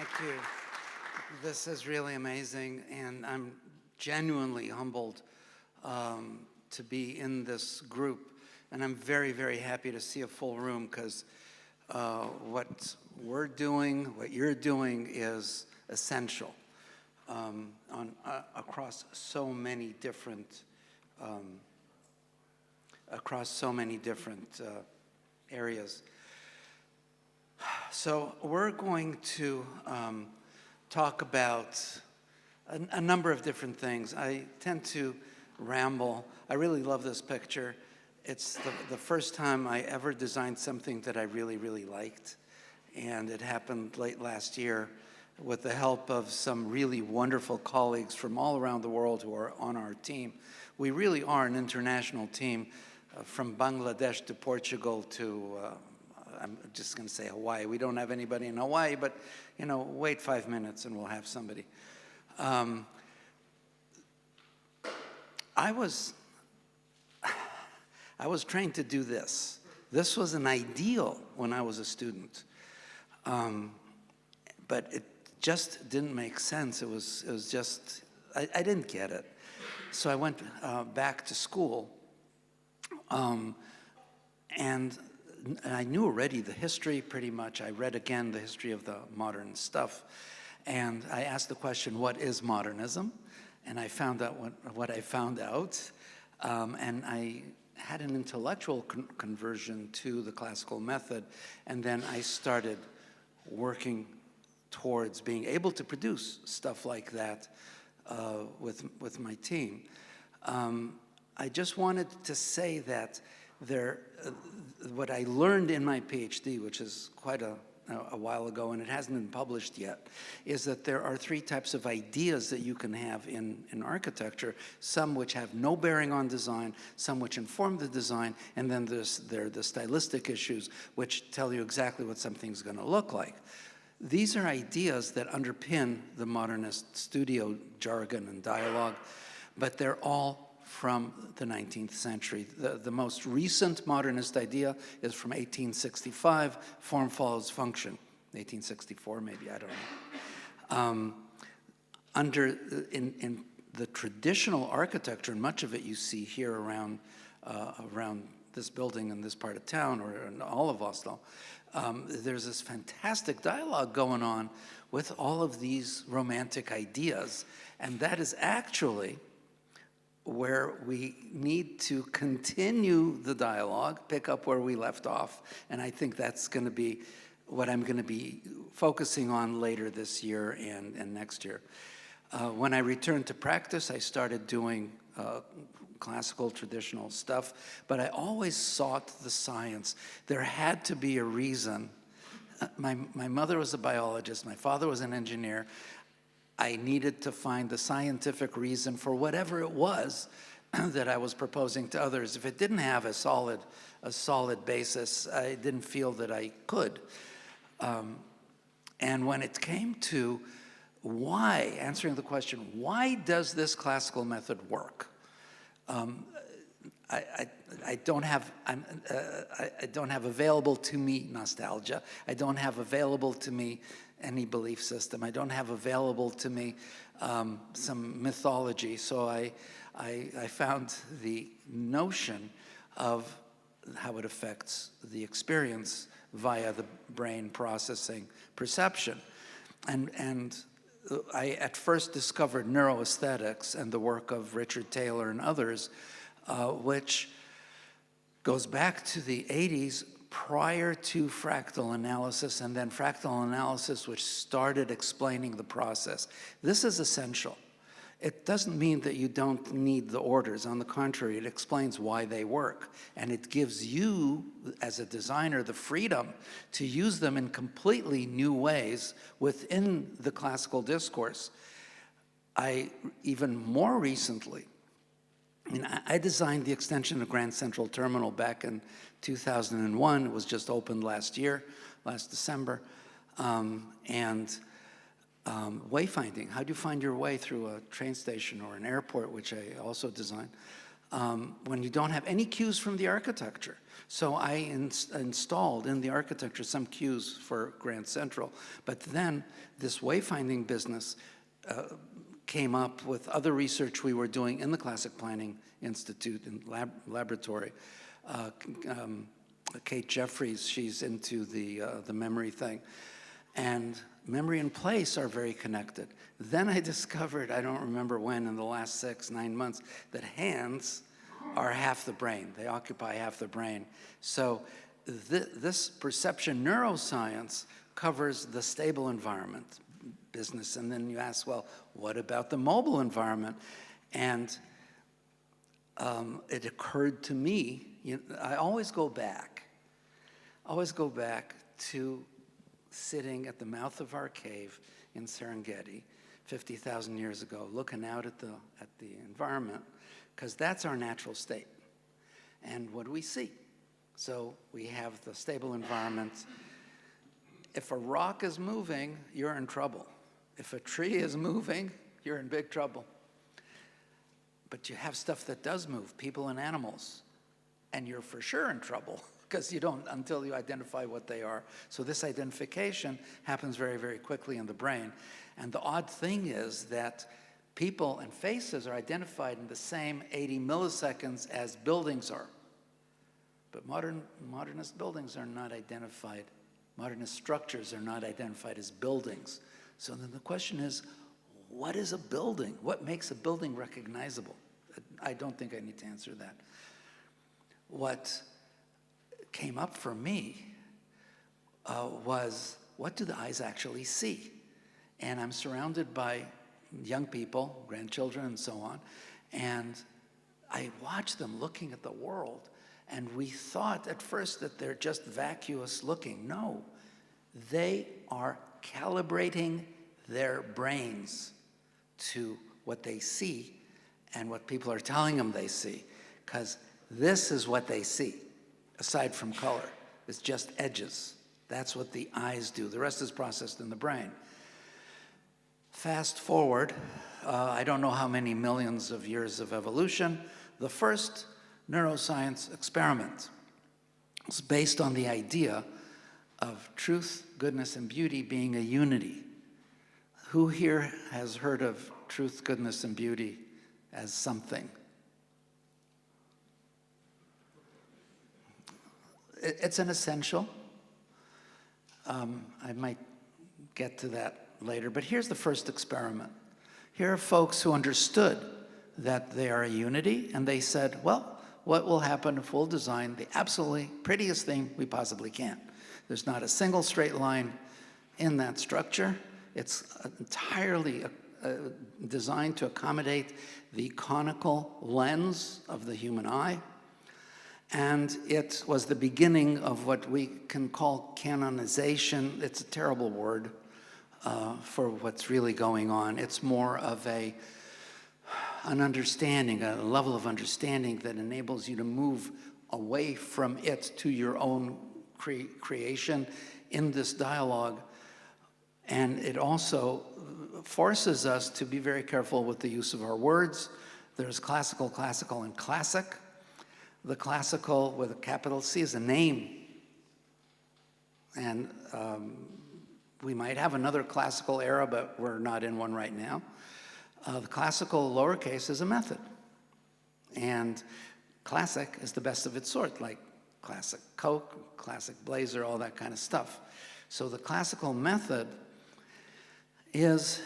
Thank you. This is really amazing, and I'm genuinely humbled to be in this group. And I'm very, very happy to see a full room, because what we're doing, what you're doing is essential across so many different areas. So we're going to talk about a number of different things. I tend to ramble. I really love this picture. It's the first time I ever designed something that I really, really liked. And it happened late last year with the help of some really wonderful colleagues from all around the world who are on our team. We really are an international team, from Bangladesh to Portugal to, I'm just going to say Hawaii. We don't have anybody in Hawaii, but, you know, wait 5 minutes and we'll have somebody. I was trained to do this. This was an ideal when I was a student, but it just didn't make sense. It was just, I didn't get it. So I went back to school, and I knew already the history pretty much. I read again the history of the modern stuff, and I asked the question, what is modernism? And I found out what I found out, and I had an intellectual conversion to the classical method, and then I started working towards being able to produce stuff like that with my team. I just wanted to say that what I learned in my PhD, which is quite a while ago, and it hasn't been published yet, is that there are 3 types of ideas that you can have in architecture, some which have no bearing on design, some which inform the design, and then there are the stylistic issues which tell you exactly what something's going to look like. These are ideas that underpin the modernist studio jargon and dialogue, but they're all from the 19th century. The most recent modernist idea is from 1865, form follows function. 1864 maybe, I don't know. In the traditional architecture, and much of it you see here around this building in this part of town, or in all of Oslo, there's this fantastic dialogue going on with all of these romantic ideas, and that is actually where we need to continue the dialogue, pick up where we left off, and I think that's going to be what I'm going to be focusing on later this year and next year. When I returned to practice, I started doing classical, traditional stuff, but I always sought the science. There had to be a reason. My mother was a biologist, my father was an engineer. I needed to find the scientific reason for whatever it was that I was proposing to others. If it didn't have a solid basis, I didn't feel that I could. And when it came to answering the question, why does this classical method work? I don't have available to me nostalgia. I don't have available to me any belief system. I don't have available to me some mythology. So I found the notion of how it affects the experience via the brain processing perception. And I at first discovered neuroaesthetics and the work of Richard Taylor and others, which goes back to the 80s, prior to fractal analysis, and then fractal analysis, which started explaining the process. This is essential. It doesn't mean that you don't need the orders. On the contrary, it explains why they work. And it gives you, as a designer, the freedom to use them in completely new ways within the classical discourse. Even more recently, I designed the extension of Grand Central Terminal back in 2001. It was just opened last December. Wayfinding, how do you find your way through a train station or an airport, which I also designed. when you don't have any cues from the architecture. So I installed in the architecture some cues for Grand Central, but then this wayfinding business came up with other research we were doing in the Classic Planning Institute and laboratory. Kate Jeffries, she's into the memory thing. And memory and place are very connected. Then I discovered, I don't remember when, in the last 6-9 months, that hands are half the brain. They occupy half the brain. So this perception neuroscience covers the stable environment business. And then you ask, well, what about the mobile environment? And it occurred to me, I always go back to sitting at the mouth of our cave in Serengeti 50,000 years ago, looking out at the environment, because that's our natural state. And what do we see? So we have the stable environment. If a rock is moving, you're in trouble. If a tree is moving, you're in big trouble. But you have stuff that does move, people and animals, and you're for sure in trouble, because you don't until you identify what they are. So this identification happens very, very quickly in the brain. And the odd thing is that people and faces are identified in the same 80 milliseconds as buildings are. But modernist buildings are not identified. Modernist structures are not identified as buildings. So then the question is, what is a building? What makes a building recognizable? I don't think I need to answer that. What came up for me was, what do the eyes actually see? And I'm surrounded by young people, grandchildren, and so on, and I watch them looking at the world, and we thought at first that they're just vacuous looking. No, they are calibrating their brains to what they see and what people are telling them they see, because this is what they see, aside from color. It's just edges. That's what the eyes do. The rest is processed in the brain. Fast forward, I don't know how many millions of years of evolution, the first neuroscience experiment was based on the idea of truth, goodness, and beauty being a unity. Who here has heard of truth, goodness, and beauty as something? It's an essential. I might get to that later, but here's the first experiment. Here are folks who understood that they are a unity, and they said, well, what will happen if we'll design the absolutely prettiest thing we possibly can? There's not a single straight line in that structure. It's entirely designed to accommodate the conical lens of the human eye. And it was the beginning of what we can call canonization. It's a terrible word for what's really going on. It's more of an understanding, a level of understanding that enables you to move away from it to your own creation in this dialogue. And it also forces us to be very careful with the use of our words. There's classical, classical, and classic. The classical with a capital C is a name. And we might have another classical era, but we're not in one right now. The classical lowercase is a method. And classic is the best of its sort, like classic Coke, classic Blazer, all that kind of stuff. So the classical method is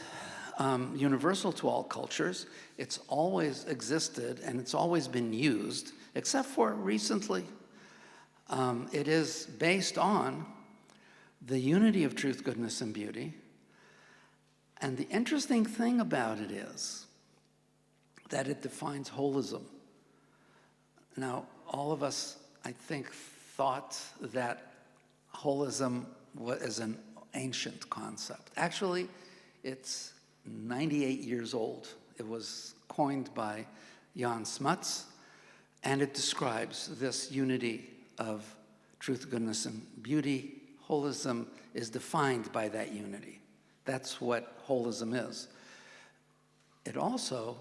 universal to all cultures. It's always existed, and it's always been used, except for recently. It is based on the unity of truth, goodness, and beauty. And the interesting thing about it is that it defines holism. Now, all of us, I think, thought that holism was an ancient concept. Actually, it's 98 years old. It was coined by Jan Smuts, and it describes this unity of truth, goodness, and beauty. Holism is defined by that unity. That's what holism is. It also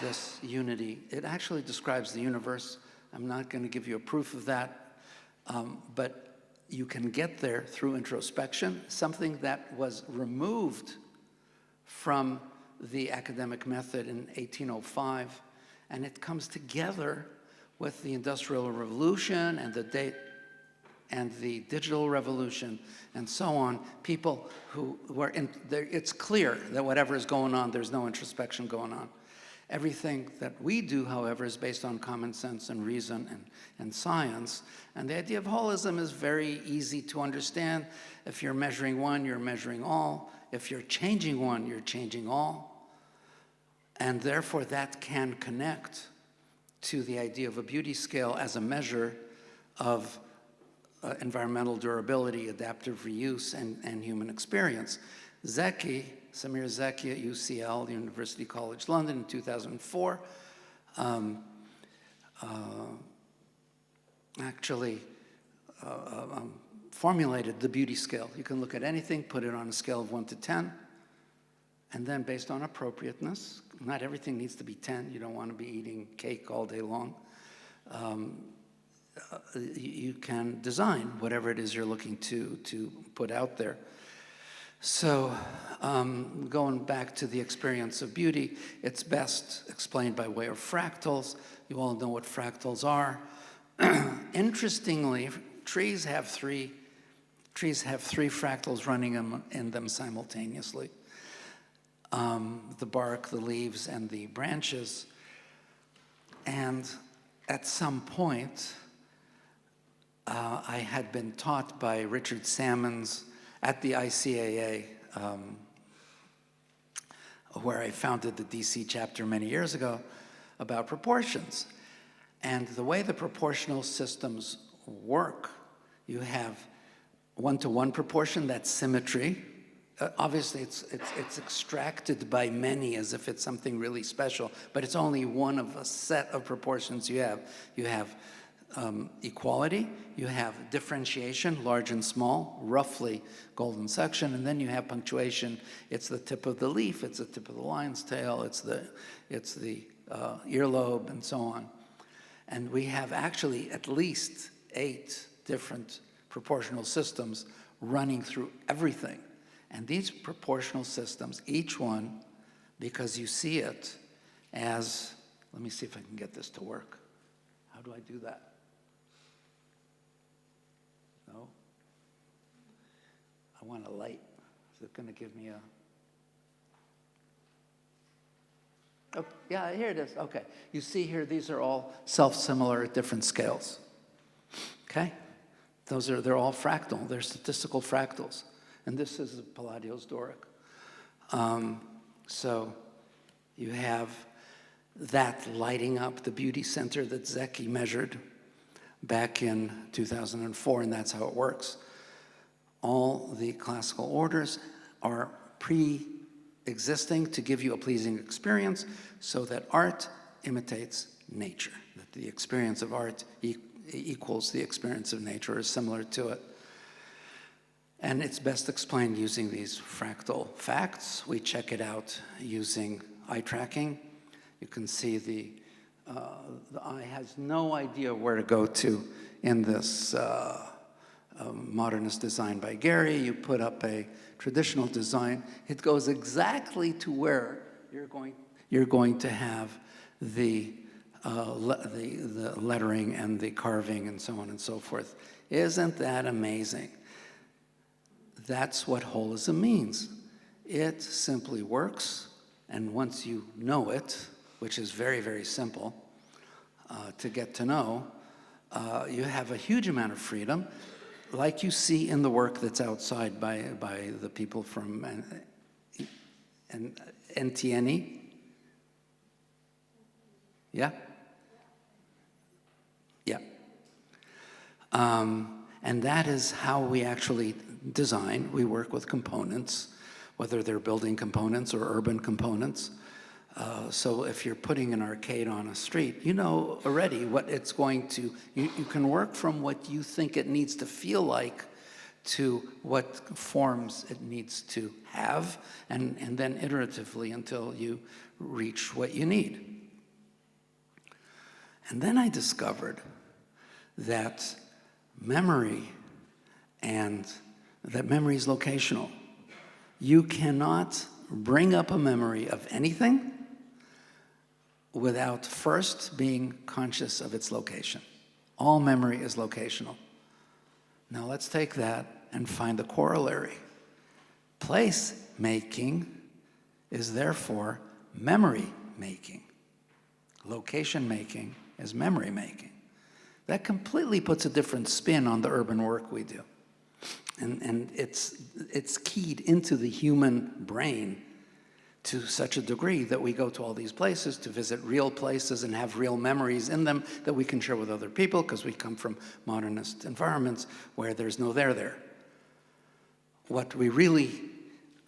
this unity. It actually describes the universe. I'm not going to give you a proof of that, but you can get there through introspection, something that was removed from the academic method in 1805, and it comes together with the Industrial Revolution and the digital revolution and so on. People who were in there, it's clear that whatever is going on, there's no introspection going on. Everything that we do, however, is based on common sense and reason and science. And the idea of holism is very easy to understand. If you're measuring one, you're measuring all. If you're changing one, you're changing all. And therefore, that can connect to the idea of a beauty scale as a measure of environmental durability, adaptive reuse, and human experience. Zeki, Samir Zeki at UCL, University College London in 2004, actually formulated the beauty scale. You can look at anything, put it on a scale of 1 to 10, and then based on appropriateness, not everything needs to be 10. You don't want to be eating cake all day long. You can design whatever it is you're looking to put out there. So going back to the experience of beauty, it's best explained by way of fractals. You all know what fractals are. Interestingly, trees have three fractals running in them simultaneously. The bark, the leaves, and the branches. And at some point, I had been taught by Richard Salmons at the ICAA, where I founded the DC chapter many years ago, about proportions. And the way the proportional systems work, you have 1-to-1 proportion, that's symmetry. Obviously, it's extracted by many as if it's something really special, but it's only one of a set of proportions you have. You have equality, you have differentiation, large and small, roughly golden section, and then you have punctuation. It's the tip of the leaf, it's the tip of the lion's tail, it's the earlobe, and so on. And we have actually at least 8 different proportional systems running through everything. And these proportional systems, each one, because you see it as, let me see if I can get this to work. How do I do that? No? I want a light. Is it going to give me a... Oh, yeah, here it is. Okay. You see here, these are all self-similar at different scales. Okay? They're all fractal. They're statistical fractals. And this is Palladio's Doric. So you have that lighting up the beauty center that Zeki measured back in 2004, and that's how it works. All the classical orders are pre-existing to give you a pleasing experience so that art imitates nature, that the experience of art equals the experience of nature, or is similar to it. And it's best explained using these fractal facts. We check it out using eye tracking. You can see the eye has no idea where to go to in this modernist design by Gary. You put up a traditional design. It goes exactly to where you're going to have the lettering and the carving and so on and so forth. Isn't that amazing? That's what holism means. It simply works, and once you know it, which is very, very simple to get to know, you have a huge amount of freedom, like you see in the work that's outside by the people from NTNE. Yeah? Yeah. And that is how we actually design. We work with components, whether they're building components or urban components. So if you're putting an arcade on a street, you know already what it's going to, you can work from what you think it needs to feel like to what forms it needs to have, and then iteratively until you reach what you need. And then I discovered that memory is locational. You cannot bring up a memory of anything without first being conscious of its location. All memory is locational. Now let's take that and find the corollary. Place making is therefore memory making. Location making is memory making. That completely puts a different spin on the urban work we do. And it's keyed into the human brain to such a degree that we go to all these places to visit real places and have real memories in them that we can share with other people, because we come from modernist environments where there's no there. What we really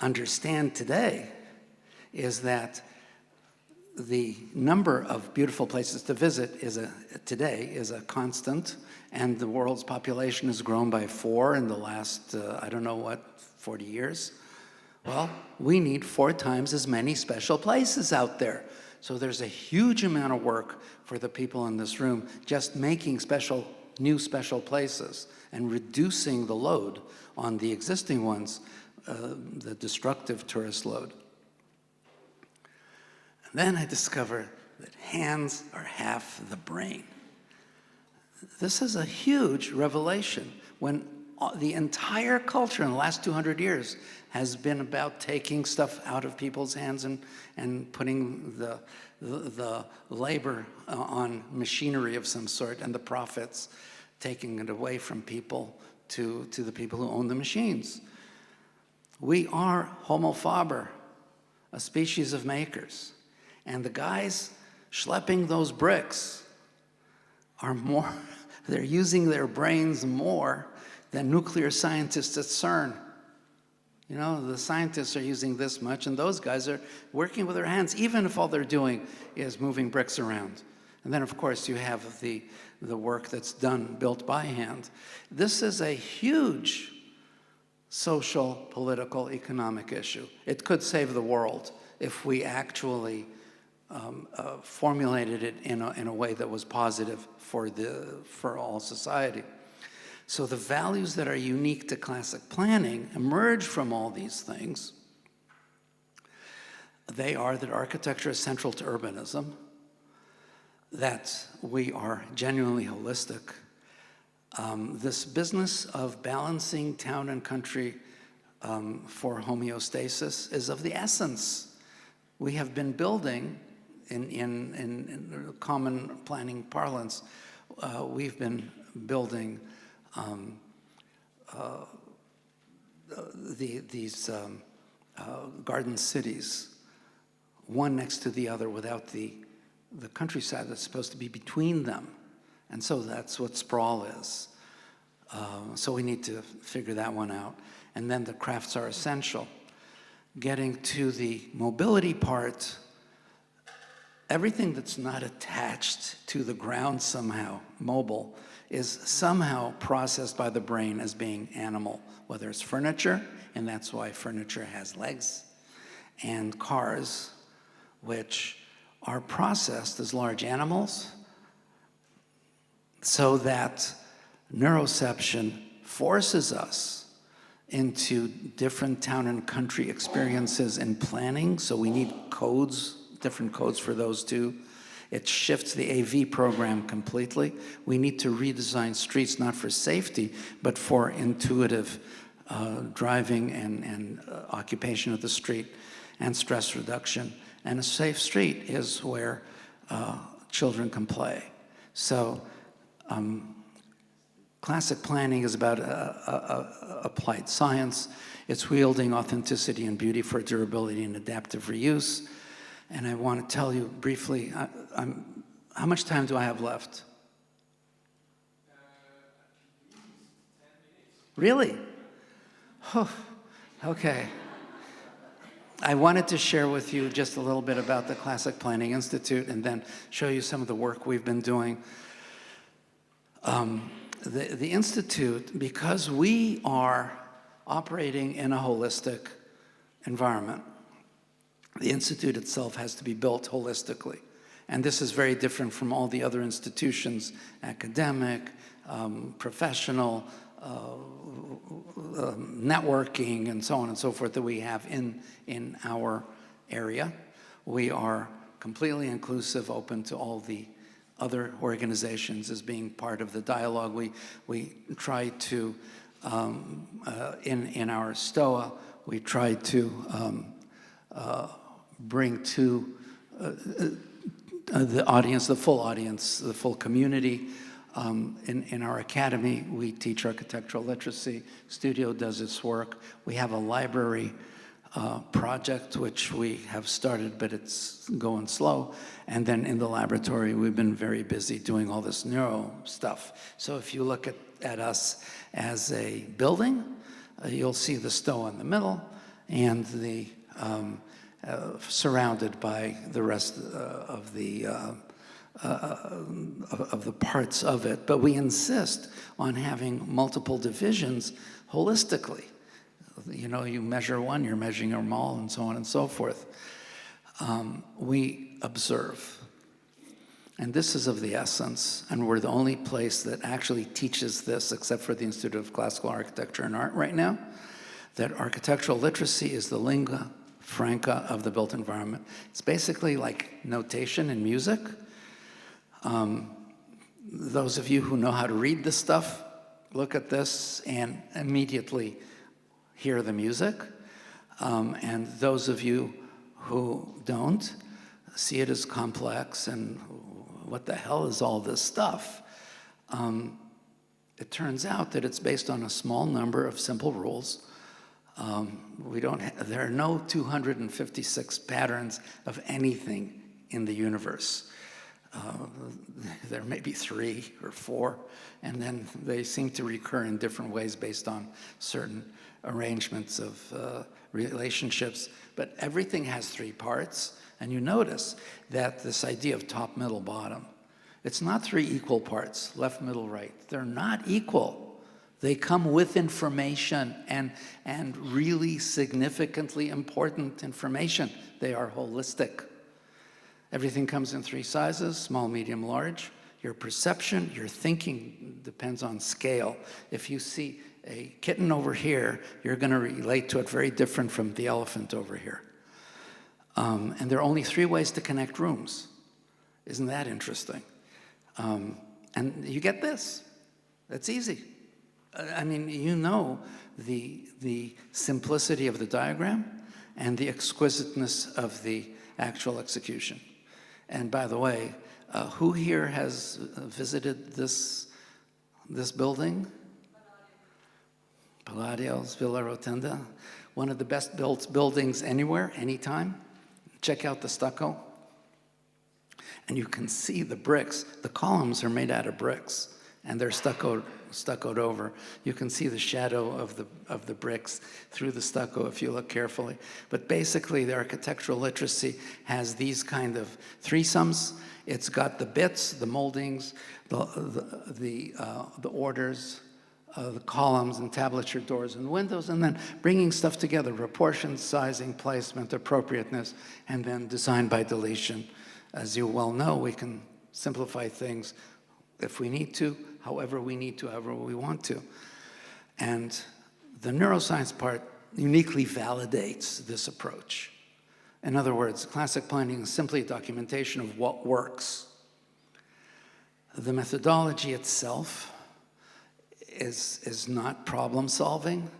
understand today is that the number of beautiful places to visit today is a constant, and the world's population has grown by 4 in the last, 40 years. Well, we need 4 times as many special places out there. So there's a huge amount of work for the people in this room just making new special places and reducing the load on the existing ones, the destructive tourist load. And then I discovered that hands are half the brain. This is a huge revelation when the entire culture in the last 200 years has been about taking stuff out of people's hands and putting the labor on machinery of some sort, and the profits, taking it away from people to the people who own the machines. We are Homo faber, a species of makers. And the guys schlepping those bricks they're using their brains more than nuclear scientists at CERN. You know, the scientists are using this much, and those guys are working with their hands, even if all they're doing is moving bricks around. And then, of course, you have the work that's built by hand. This is a huge social, political, economic issue. It could save the world if we actually formulated it in a way that was positive for all society. So the values that are unique to classic planning emerge from all these things. They are that architecture is central to urbanism, that we are genuinely holistic. This business of balancing town and country for homeostasis is of the essence. We have been building, in common planning parlance, we've been building these garden cities, one next to the other, without the countryside that's supposed to be between them. And so that's what sprawl is. So we need to figure that one out. And then the crafts are essential. Getting to the mobility part, everything that's not attached to the ground somehow, mobile, is somehow processed by the brain as being animal, whether it's furniture, and that's why furniture has legs, and cars, which are processed as large animals, so that neuroception forces us into different town and country experiences in planning. So we need codes, different codes for those too. It shifts the AV program completely. We need to redesign streets, not for safety, but for intuitive driving and occupation of the street and stress reduction. And a safe street is where children can play. So classic planning is about applied science. It's wielding authenticity and beauty for durability and adaptive reuse. And I want to tell you briefly, how much time do I have left? 10 minutes. Really? Oh, okay. I wanted to share with you just a little bit about the Classic Planning Institute and then show you some of the work we've been doing. The Institute, because we are operating in a holistic environment, the Institute itself has to be built holistically. And this is very different from all the other institutions, academic, professional, networking, and so on and so forth that we have in our area. We are completely inclusive, open to all the other organizations as being part of the dialogue. We try to, in our STOA, we try to bring to the audience, the full community. In our academy, we teach architectural literacy. Studio does its work. We have a library project, which we have started, but it's going slow. And then in the laboratory, we've been very busy doing all this neuro stuff. So if you look at us as a building, you'll see the STOA in the middle, and the surrounded by the rest of the parts of it. But we insist on having multiple divisions holistically. You know, you measure one, you're measuring them all, and so on and so forth. We observe. And this is of the essence, and we're the only place that actually teaches this, except for the Institute of Classical Architecture and Art right now, that architectural literacy is the lingua franca of the built environment. It's basically like notation in music. Those of you who know how to read this stuff, look at this and immediately hear the music. And those of you who don't, see it as complex and what the hell is all this stuff? It turns out that it's based on a small number of simple rules. There are no 256 patterns of anything in the universe. There may be 3 or 4, and then they seem to recur in different ways based on certain arrangements of relationships. But everything has 3 parts, and you notice that this idea of top, middle, bottom, it's not 3 equal parts, left, middle, right. They're not equal. They come with information and really significantly important information. They are holistic. Everything comes in 3 sizes, small, medium, large. Your perception, your thinking depends on scale. If you see a kitten over here, you're going to relate to it very different from the elephant over here. And there are only 3 ways to connect rooms. Isn't that interesting? And you get this. That's easy. I mean, you know the simplicity of the diagram and the exquisiteness of the actual execution. And by the way, who here has visited this building? Palladio's Villa Rotonda, one of the best built buildings anywhere, anytime. Check out the stucco. And you can see the bricks. The columns are made out of bricks, and they're stuccoed over. You can see the shadow of the bricks through the stucco if you look carefully. But basically, the architectural literacy has these kind of threesomes. It's got the bits, the moldings, the orders, the columns, entablature, doors, and windows, and then bringing stuff together: proportions, sizing, placement, appropriateness, and then design by deletion. As you well know, we can simplify things if we need to, however we need to, however we want to. And the neuroscience part uniquely validates this approach. In other words, classic planning is simply a documentation of what works. The methodology itself is not problem solving.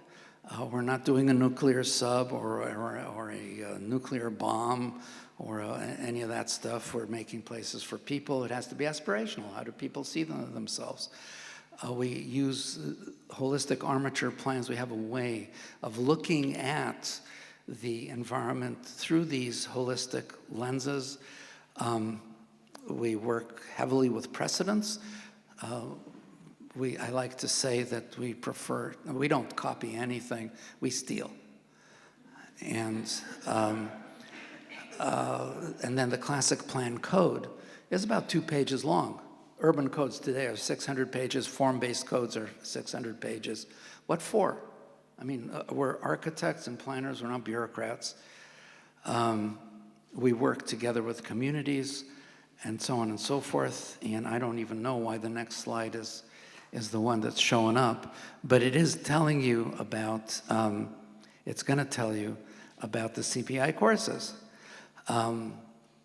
We're not doing a nuclear sub or a nuclear bomb or any of that stuff. We're making places for people. It has to be aspirational. How do people see themselves? We use holistic armature plans. We have a way of looking at the environment through these holistic lenses. We work heavily with precedents. I like to say that we don't copy anything, we steal. And then the classic plan code is about 2 pages long. Urban codes today are 600 pages, form-based codes are 600 pages. What for? I mean, we're architects and planners, we're not bureaucrats. We work together with communities, and so on and so forth. And I don't even know why the next slide is the one that's showing up, but it is telling you about, it's going to tell you about the CPI courses,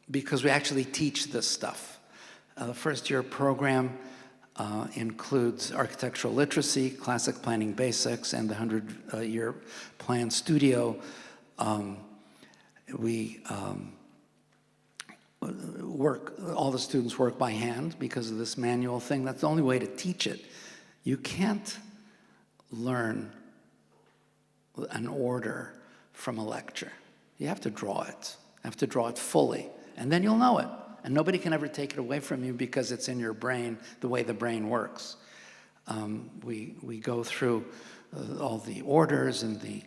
because we actually teach this stuff. The first year program includes architectural literacy, classic planning basics, and the 100-year plan studio. All the students work by hand because of this manual thing. That's the only way to teach it. You can't learn an order from a lecture. You have to draw it. You have to draw it fully, and then you'll know it. And nobody can ever take it away from you because it's in your brain, the way the brain works. We go through all the orders and the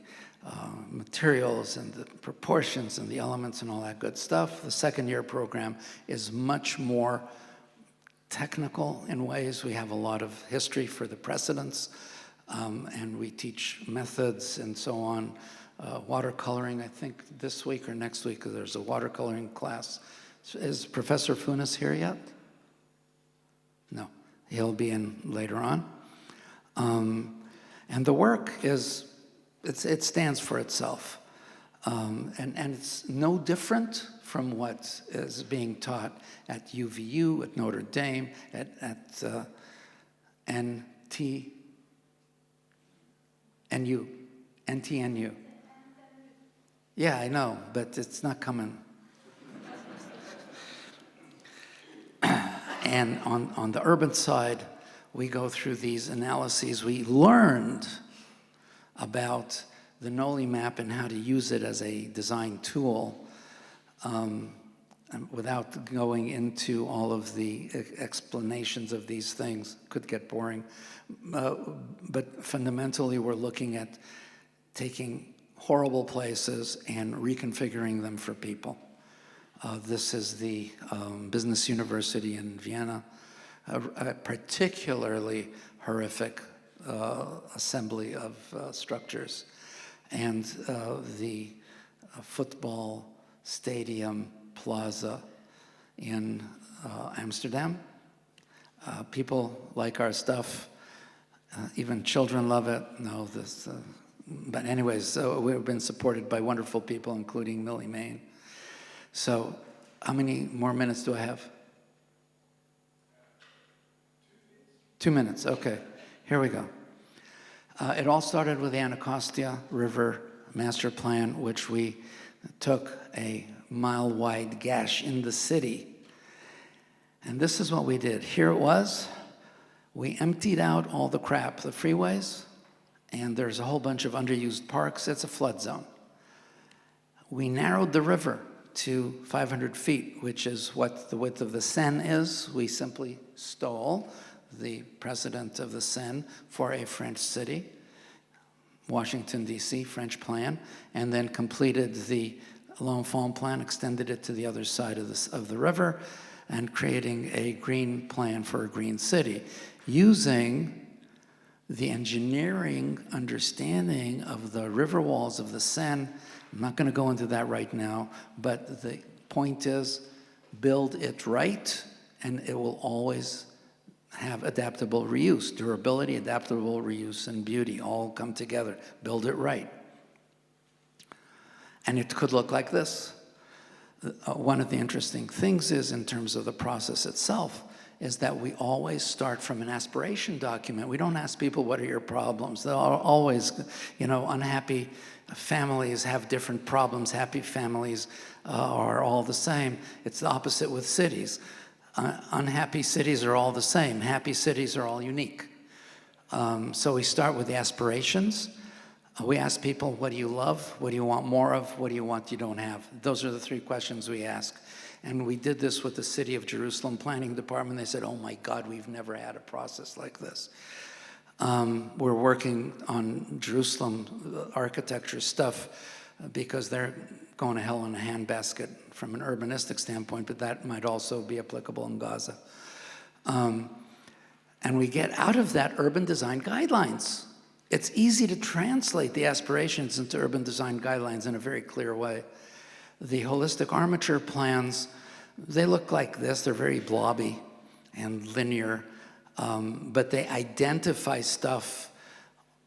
materials and the proportions and the elements and all that good stuff. The second year program is much more technical in ways. We have a lot of history for the precedents, and we teach methods and so on. Watercoloring, I think this week or next week there's a watercoloring class. Is Professor Funes here yet? No, he'll be in later on. And the work is, it stands for itself. And it's no different from what is being taught at UVU, at Notre Dame, at NTNU. Yeah, I know, but it's not coming. And on the urban side, we go through these analyses. We learned about the Noli map and how to use it as a design tool, without going into all of the explanations of these things. Could get boring. But fundamentally, we're looking at taking horrible places and reconfiguring them for people. This is the Business University in Vienna, a particularly horrific assembly of structures. And the football stadium plaza in Amsterdam. People like our stuff. Even children love it. No, this. But anyways, we've been supported by wonderful people, including Millie Main. So how many more minutes do I have? 2 minutes, okay. Here we go. It all started with the Anacostia River Master Plan, which we took a mile-wide gash in the city. And this is what we did. Here it was. We emptied out all the crap, the freeways, and there's a whole bunch of underused parks. It's a flood zone. We narrowed the river to 500 feet, which is what the width of the Seine is. We simply stole the precedent of the Seine for a French city, Washington, D.C., French plan, and then completed the L'Enfant plan, extended it to the other side of the river, and creating a green plan for a green city, using the engineering understanding of the river walls of the Seine. I'm not going to go into that right now, but the point is, build it right, and it will always have adaptable reuse. Durability, adaptable reuse, and beauty all come together. Build it right. And it could look like this. One of the interesting things is, in terms of the process itself, is that we always start from an aspiration document. We don't ask people, what are your problems? They're always, unhappy families have different problems. Happy families are all the same. It's the opposite with cities. Unhappy cities are all the same. Happy cities are all unique. So we start with the aspirations. We ask people, what do you love? What do you want more of? What do you want you don't have? Those are the three questions we ask. And we did this with the City of Jerusalem Planning Department. They said, oh my God, we've never had a process like this. We're working on Jerusalem architecture stuff because they're going to hell in a handbasket from an urbanistic standpoint, but that might also be applicable in Gaza. And we get out of that urban design guidelines. It's easy to translate the aspirations into urban design guidelines in a very clear way. The holistic armature plans They look like this. They're very blobby and linear, but they identify stuff,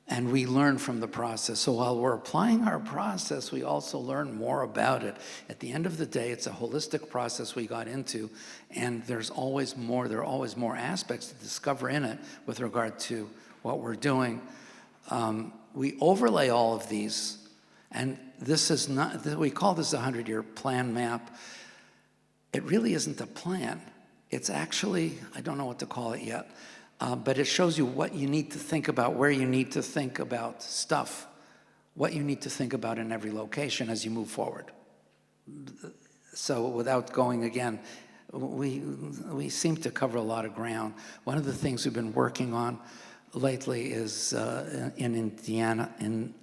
and we learn from the process. So while we're applying our process, we also learn more about it. At the end of the day, it's a holistic process we got into, and there's always more, there are always more aspects to discover in it with regard to what we're doing. We overlay all of these, and this is not, we call this a 100-year plan map. It really isn't a plan. It's actually, I don't know what to call it yet, but it shows you what you need to think about, where you need to think about stuff, what you need to think about in every location as you move forward. So without going again, we seem to cover a lot of ground. One of the things we've been working on lately is in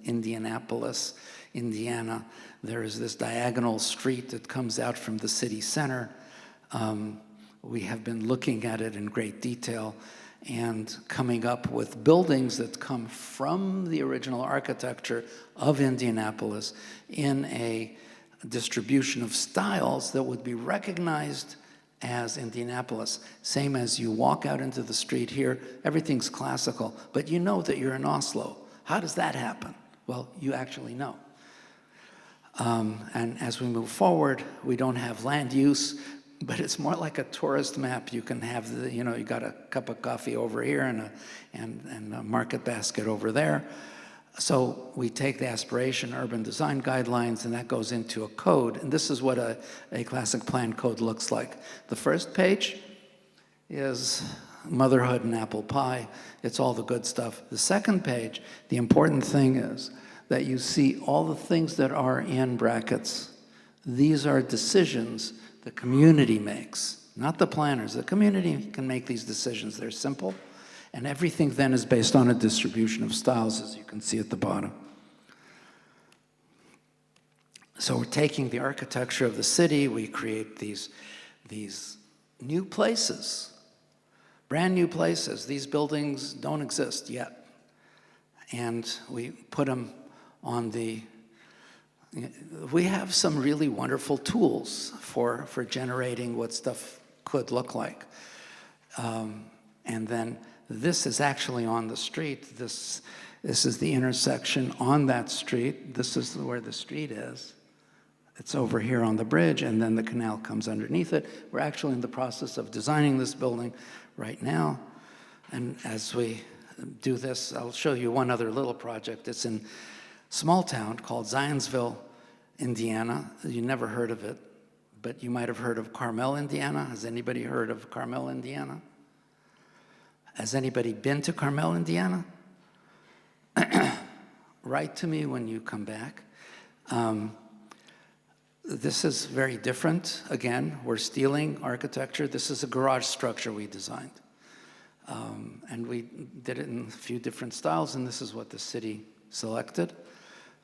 Indianapolis, Indiana. There is this diagonal street that comes out from the city center. We have been looking at it in great detail and coming up with buildings that come from the original architecture of Indianapolis in a distribution of styles that would be recognized as Indianapolis. Same as you walk out into the street here, everything's classical, but you know that you're in Oslo. How does that happen? Well, you actually know. And as we move forward, we don't have land use, but it's more like a tourist map. You can have the, you got a cup of coffee over here and a market basket over there. So we take the aspiration urban design guidelines, and that goes into a code. And this is what a classic plan code looks like. The first page is motherhood and apple pie. It's all the good stuff. The second page, the important thing is that you see all the things that are in brackets. These are decisions the community makes, not the planners. The community can make these decisions. They're simple. And everything then is based on a distribution of styles, as you can see at the bottom. So we're taking the architecture of the city, we create these new places, brand new places. These buildings don't exist yet. And we put them on the, we have some really wonderful tools for generating what stuff could look like. And then this is actually on the street. This is the intersection on that street. This is where the street is. It's over here on the bridge, and then the canal comes underneath it. We're actually in the process of designing this building right now. And as we do this, I'll show you one other little project. It's in a small town called Zionsville, Indiana. You never heard of it, but you might have heard of Carmel, Indiana. Has anybody heard of Carmel, Indiana? Has anybody been to Carmel, Indiana? Write to me when you come back. This is very different. Again, we're stealing architecture. This is a garage structure we designed. And we did it in a few different styles, and this is what the city selected.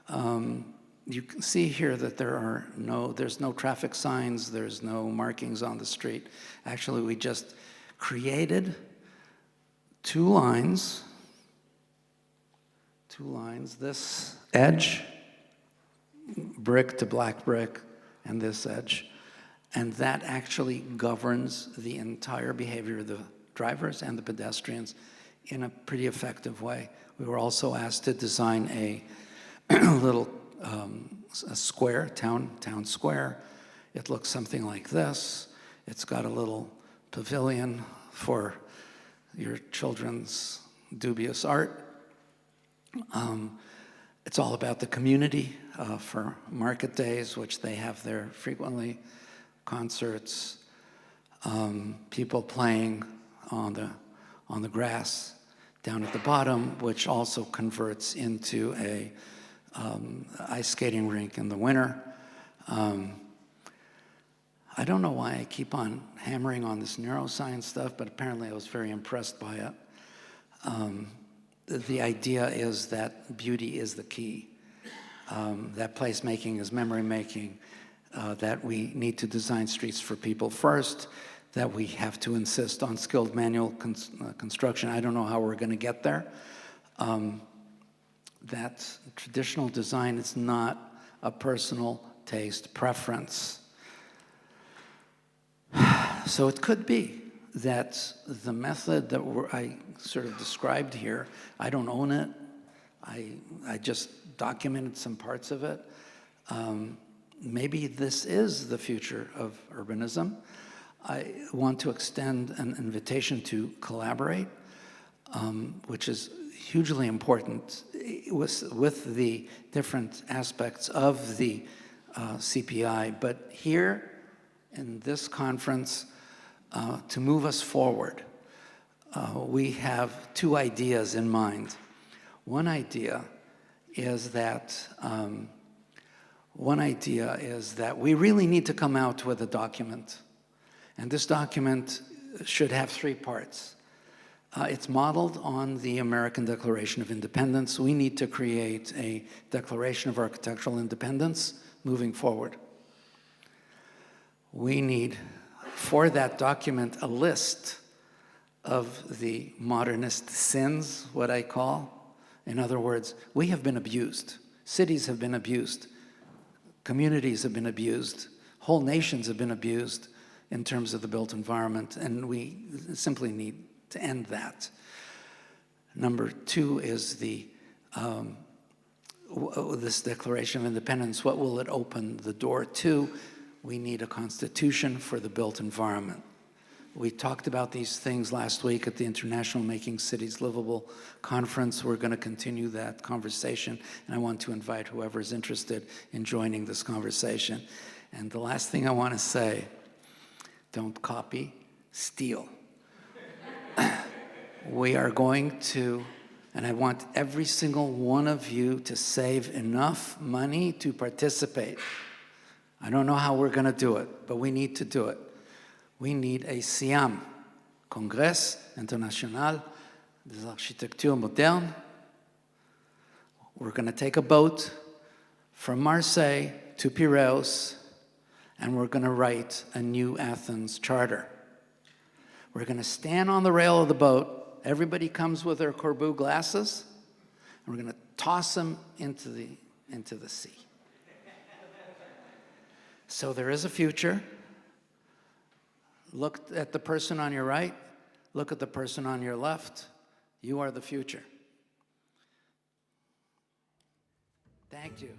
You can see here that there's no traffic signs, there's no markings on the street. Actually, we just created two lines, this edge, brick to black brick, and this edge. And that actually governs the entire behavior of the drivers and the pedestrians in a pretty effective way. We were also asked to design a little a square, town square. It looks something like this. It's got a little pavilion for your children's dubious art. It's all about the community for market days, which they have there frequently, concerts, people playing on the grass down at the bottom, which also converts into a ice skating rink in the winter. I don't know why I keep on hammering on this neuroscience stuff, but apparently I was very impressed by it. The idea is that beauty is the key, that placemaking is memory making, that we need to design streets for people first, that we have to insist on skilled manual construction. I don't know how we're going to get there. That traditional design is not a personal taste preference. So it could be that the method that I sort of described here, I don't own it. I just documented some parts of it. Maybe this is the future of urbanism. I want to extend an invitation to collaborate, which is hugely important with the different aspects of the CPI. But here in this conference, to move us forward, we have two ideas in mind. One idea is that we really need to come out with a document. And this document should have three parts. It's modeled on the American Declaration of Independence. We need to create a Declaration of Architectural Independence moving forward. We need, for that document, a list of the modernist sins, what I call. In other words, we have been abused. Cities have been abused. Communities have been abused. Whole nations have been abused in terms of the built environment, and we simply need to end that. Number two is this Declaration of Independence. What will it open the door to? We need a constitution for the built environment. We talked about these things last week at the International Making Cities Livable conference. We're going to continue that conversation, and I want to invite whoever is interested in joining this conversation. And the last thing I want to say, don't copy, steal. We are going to, and I want every single one of you to save enough money to participate. I don't know how we're going to do it, but we need to do it. We need a CIAM, Congrès International des Architectures Modernes. We're going to take a boat from Marseille to Piraeus, and we're going to write a new Athens charter. We're going to stand on the rail of the boat. Everybody comes with their Corbu glasses, and we're going to toss them into the sea. So there is a future. Look at the person on your right. Look at the person on your left. You are the future. Thank you.